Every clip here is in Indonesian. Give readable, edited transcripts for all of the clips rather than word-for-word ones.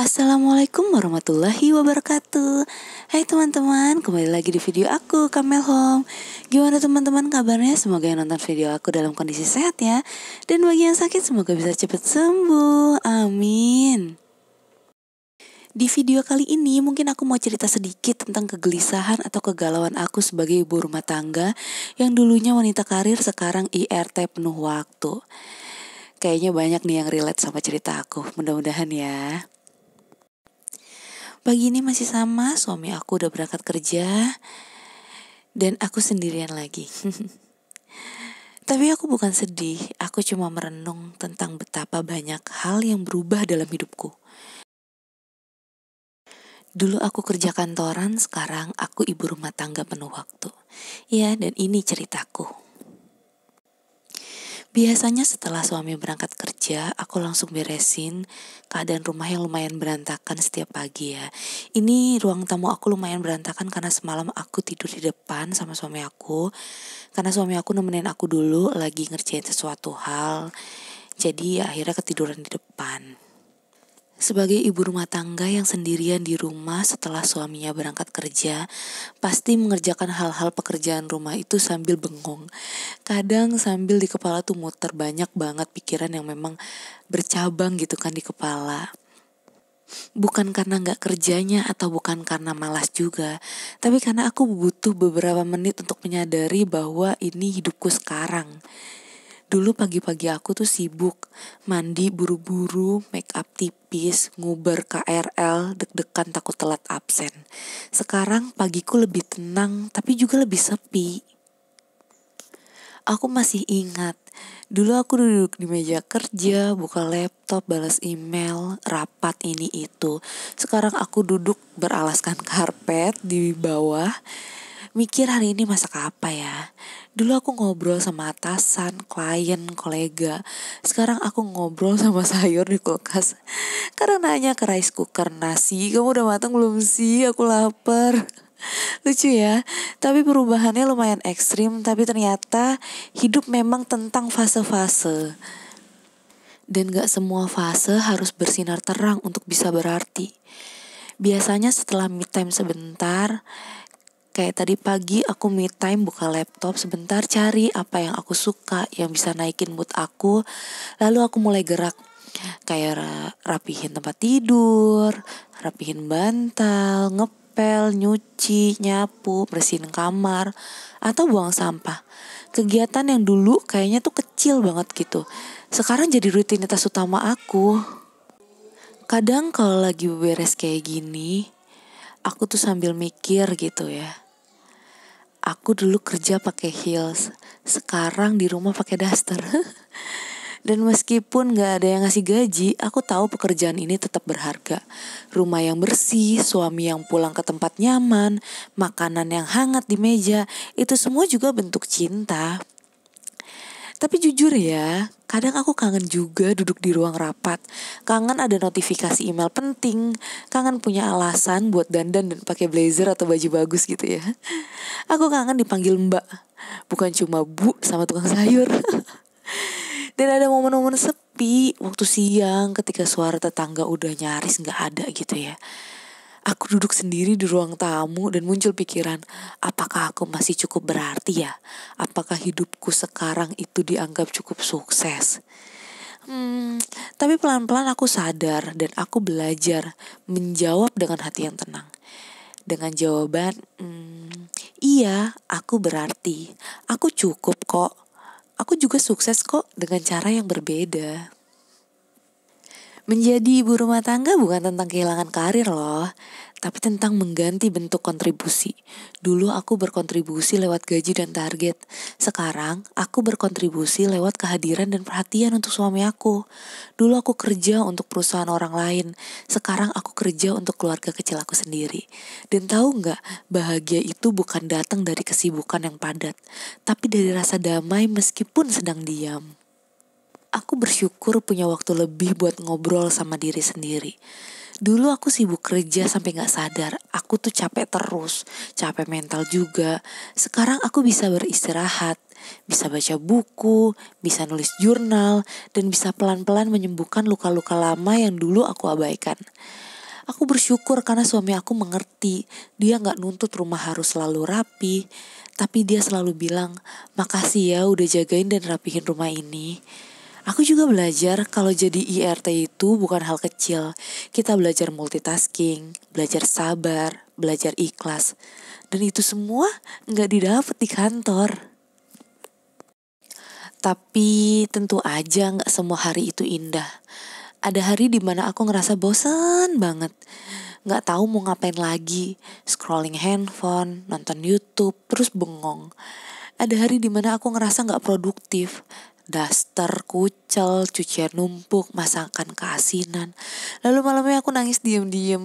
Assalamualaikum warahmatullahi wabarakatuh. Hai teman-teman, kembali lagi di video aku, Kamel Home. Gimana teman-teman kabarnya? Semoga yang nonton video aku dalam kondisi sehat ya. Dan bagi yang sakit semoga bisa cepat sembuh, amin. Di video kali ini mungkin aku mau cerita sedikit tentang kegelisahan atau kegalauan aku sebagai ibu rumah tangga yang dulunya wanita karir, sekarang IRT penuh waktu. Kayaknya banyak nih yang relate sama cerita aku, mudah-mudahan ya. Pagi ini masih sama, suami aku udah berangkat kerja dan aku sendirian lagi. Tapi aku bukan sedih, aku cuma merenung tentang betapa banyak hal yang berubah dalam hidupku. Dulu aku kerja kantoran, sekarang aku ibu rumah tangga penuh waktu. Ya, dan ini ceritaku. Biasanya setelah suami berangkat kerja, aku langsung beresin keadaan rumah yang lumayan berantakan setiap pagi ya. Ini ruang tamu aku lumayan berantakan karena semalam aku tidur di depan sama suami aku. Karena suami aku nemenin aku dulu lagi ngerjain sesuatu hal. Jadi akhirnya ketiduran di depan. Sebagai ibu rumah tangga yang sendirian di rumah setelah suaminya berangkat kerja, pasti mengerjakan hal-hal pekerjaan rumah itu sambil bengong. Kadang sambil di kepala tuh muter banyak banget pikiran yang memang bercabang gitu kan di kepala. Bukan karena gak kerjanya atau bukan karena malas juga, tapi karena aku butuh beberapa menit untuk menyadari bahwa ini hidupku sekarang. Dulu pagi-pagi aku tuh sibuk, mandi buru-buru, make up tipis, nguber KRL, deg-degan takut telat absen. Sekarang pagiku lebih tenang, tapi juga lebih sepi. Aku masih ingat, dulu aku duduk di meja kerja, buka laptop, balas email, rapat ini itu. Sekarang aku duduk beralaskan karpet di bawah, mikir hari ini masak apa ya. Dulu aku ngobrol sama atasan, klien, kolega. Sekarang aku ngobrol sama sayur di kulkas. Karena nanya ke rice cooker, nasi kamu udah matang belum sih? Aku lapar. Lucu ya, tapi perubahannya lumayan ekstrim. Tapi ternyata hidup memang tentang fase-fase. Dan gak semua fase harus bersinar terang untuk bisa berarti. Biasanya setelah me time sebentar, kayak tadi pagi aku me time buka laptop sebentar, cari apa yang aku suka, yang bisa naikin mood aku. Lalu aku mulai gerak, kayak rapihin tempat tidur, rapihin bantal, ngepel, nyuci, nyapu, bersihin kamar, atau buang sampah. Kegiatan yang dulu kayaknya tuh kecil banget gitu, sekarang jadi rutinitas utama aku. Kadang kalau lagi beres kayak gini, aku tuh sambil mikir gitu ya. Aku dulu kerja pakai heels, sekarang di rumah pakai daster. Dan meskipun gak ada yang ngasih gaji, aku tahu pekerjaan ini tetap berharga. Rumah yang bersih, suami yang pulang ke tempat nyaman, makanan yang hangat di meja, itu semua juga bentuk cinta. Tapi jujur ya, kadang aku kangen juga duduk di ruang rapat. Kangen ada notifikasi email penting. Kangen punya alasan buat dandan dan pakai blazer atau baju bagus gitu ya. Aku kangen dipanggil mbak, bukan cuma bu sama tukang sayur. Dan ada momen-momen sepi waktu siang ketika suara tetangga udah nyaris gak ada gitu ya. Aku duduk sendiri di ruang tamu dan muncul pikiran, apakah aku masih cukup berarti ya? Apakah hidupku sekarang itu dianggap cukup sukses? Tapi pelan-pelan aku sadar dan aku belajar menjawab dengan hati yang tenang. Dengan jawaban, iya, aku berarti. Aku cukup kok. Aku juga sukses kok dengan cara yang berbeda. Menjadi ibu rumah tangga bukan tentang kehilangan karir loh, tapi tentang mengganti bentuk kontribusi. Dulu aku berkontribusi lewat gaji dan target. Sekarang aku berkontribusi lewat kehadiran dan perhatian untuk suami aku. Dulu aku kerja untuk perusahaan orang lain. Sekarang aku kerja untuk keluarga kecil aku sendiri. Dan tahu gak, bahagia itu bukan datang dari kesibukan yang padat, tapi dari rasa damai meskipun sedang diam. Aku bersyukur punya waktu lebih buat ngobrol sama diri sendiri. Dulu aku sibuk kerja sampai gak sadar. Aku tuh capek terus, capek mental juga. Sekarang aku bisa beristirahat, bisa baca buku, bisa nulis jurnal, dan bisa pelan-pelan menyembuhkan luka-luka lama yang dulu aku abaikan. Aku bersyukur karena suami aku mengerti. Dia gak nuntut rumah harus selalu rapi. Tapi dia selalu bilang, makasih ya udah jagain dan rapihin rumah ini. Aku juga belajar kalau jadi IRT itu bukan hal kecil. Kita belajar multitasking, belajar sabar, belajar ikhlas. Dan itu semua gak didapat di kantor. Tapi tentu aja gak semua hari itu indah. Ada hari dimana aku ngerasa bosan banget. Gak tahu mau ngapain lagi. Scrolling handphone, nonton YouTube, terus bengong. Ada hari dimana aku ngerasa gak produktif. Daster, kucel, cucian numpuk, masakan keasinan. Lalu malamnya aku nangis diem-diem.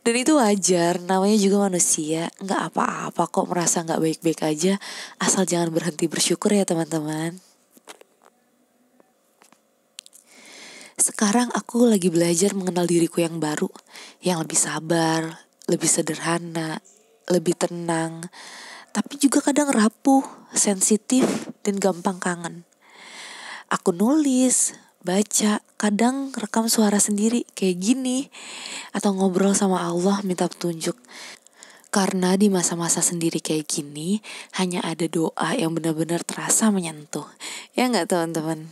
Dan itu wajar, namanya juga manusia. Gak apa-apa kok merasa gak baik-baik aja. Asal jangan berhenti bersyukur ya teman-teman. Sekarang aku lagi belajar mengenal diriku yang baru. Yang lebih sabar, lebih sederhana, lebih tenang. Tapi juga kadang rapuh, sensitif, dan gampang kangen. Aku nulis, baca, kadang rekam suara sendiri kayak gini. Atau ngobrol sama Allah minta petunjuk. Karena di masa-masa sendiri kayak gini, hanya ada doa yang benar-benar terasa menyentuh. Ya nggak teman-teman?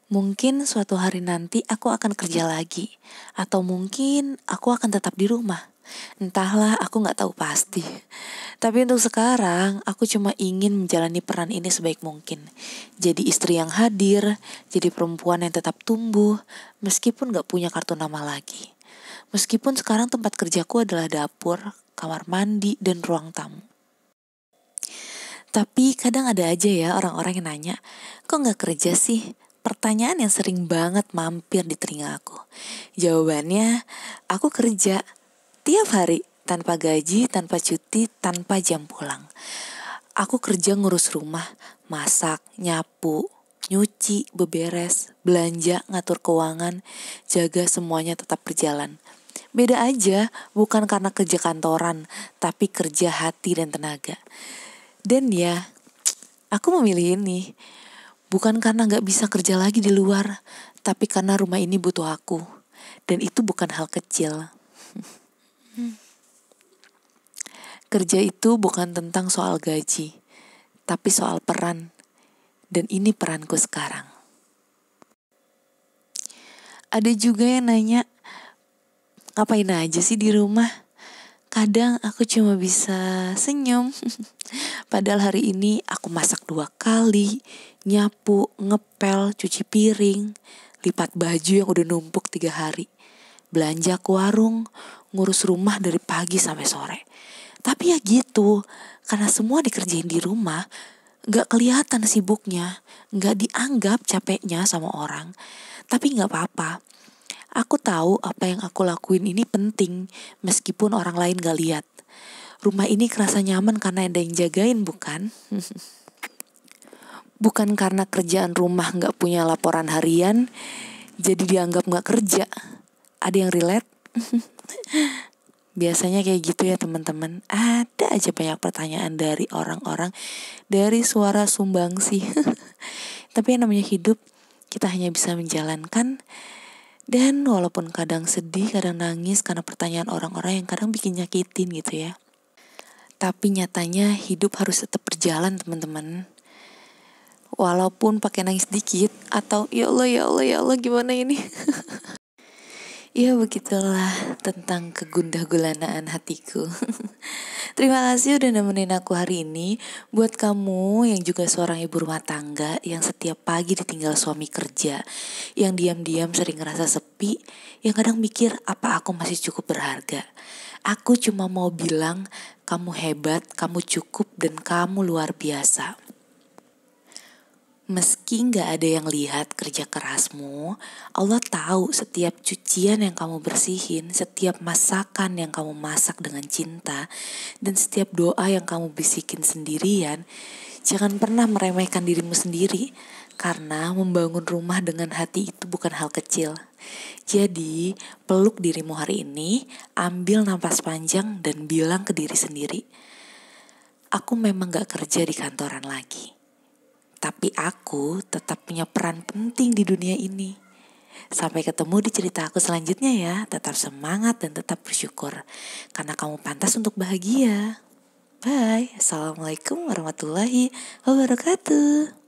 Mungkin suatu hari nanti aku akan kerja lagi. Atau mungkin aku akan tetap di rumah. Entahlah, aku gak tahu pasti. Tapi untuk sekarang, aku cuma ingin menjalani peran ini sebaik mungkin. Jadi istri yang hadir, jadi perempuan yang tetap tumbuh, meskipun gak punya kartu nama lagi. Meskipun sekarang tempat kerjaku adalah dapur, kamar mandi, dan ruang tamu. Tapi kadang ada aja ya orang-orang yang nanya, kok gak kerja sih? Pertanyaan yang sering banget mampir di telinga aku. Jawabannya, aku kerja tiap hari, tanpa gaji, tanpa cuti, tanpa jam pulang. Aku kerja ngurus rumah, masak, nyapu, nyuci, beberes, belanja, ngatur keuangan, jaga semuanya tetap berjalan. Beda aja, bukan karena kerja kantoran, tapi kerja hati dan tenaga. Dan ya, aku memilih ini. Bukan karena gak bisa kerja lagi di luar, tapi karena rumah ini butuh aku. Dan itu bukan hal kecil. Kerja itu bukan tentang soal gaji, tapi soal peran. Dan ini peranku sekarang. Ada juga yang nanya, ngapain aja sih di rumah? Kadang aku cuma bisa senyum. Padahal hari ini aku masak 2 kali, nyapu, ngepel, cuci piring, lipat baju yang udah numpuk 3 hari. Belanja ke warung, ngurus rumah dari pagi sampai sore. Tapi ya gitu, karena semua dikerjain di rumah, gak kelihatan sibuknya, gak dianggap capeknya sama orang. Tapi gak apa-apa. Aku tahu apa yang aku lakuin ini penting, meskipun orang lain gak lihat. Rumah ini kerasa nyaman karena ada yang jagain, bukan? Bukan karena kerjaan rumah gak punya laporan harian, jadi dianggap gak kerja. Ada yang relate? Biasanya kayak gitu ya teman-teman. Ada aja banyak pertanyaan dari orang-orang, dari suara sumbangsi. Tapi yang namanya hidup, kita hanya bisa menjalankan. Dan walaupun kadang sedih, kadang nangis karena pertanyaan orang-orang yang kadang bikin nyakitin gitu ya. Tapi nyatanya hidup harus tetap berjalan teman-teman. Walaupun pakai nangis dikit atau ya Allah gimana ini. Ya begitulah tentang kegundah gulanaan hatiku. Terima kasih udah nemenin aku hari ini. Buat kamu yang juga seorang ibu rumah tangga yang setiap pagi ditinggal suami kerja, yang diam-diam sering ngerasa sepi, yang kadang mikir apa aku masih cukup berharga. Aku cuma mau bilang kamu hebat, kamu cukup, dan kamu luar biasa. Meski gak ada yang lihat kerja kerasmu, Allah tahu setiap cucian yang kamu bersihin, setiap masakan yang kamu masak dengan cinta, dan setiap doa yang kamu bisikin sendirian. Jangan pernah meremehkan dirimu sendiri, karena membangun rumah dengan hati itu bukan hal kecil. Jadi, peluk dirimu hari ini, ambil napas panjang dan bilang ke diri sendiri, aku memang gak kerja di kantoran lagi. Tapi aku tetap punya peran penting di dunia ini. Sampai ketemu di cerita aku selanjutnya ya. Tetap semangat dan tetap bersyukur. Karena kamu pantas untuk bahagia. Bye. Assalamualaikum warahmatullahi wabarakatuh.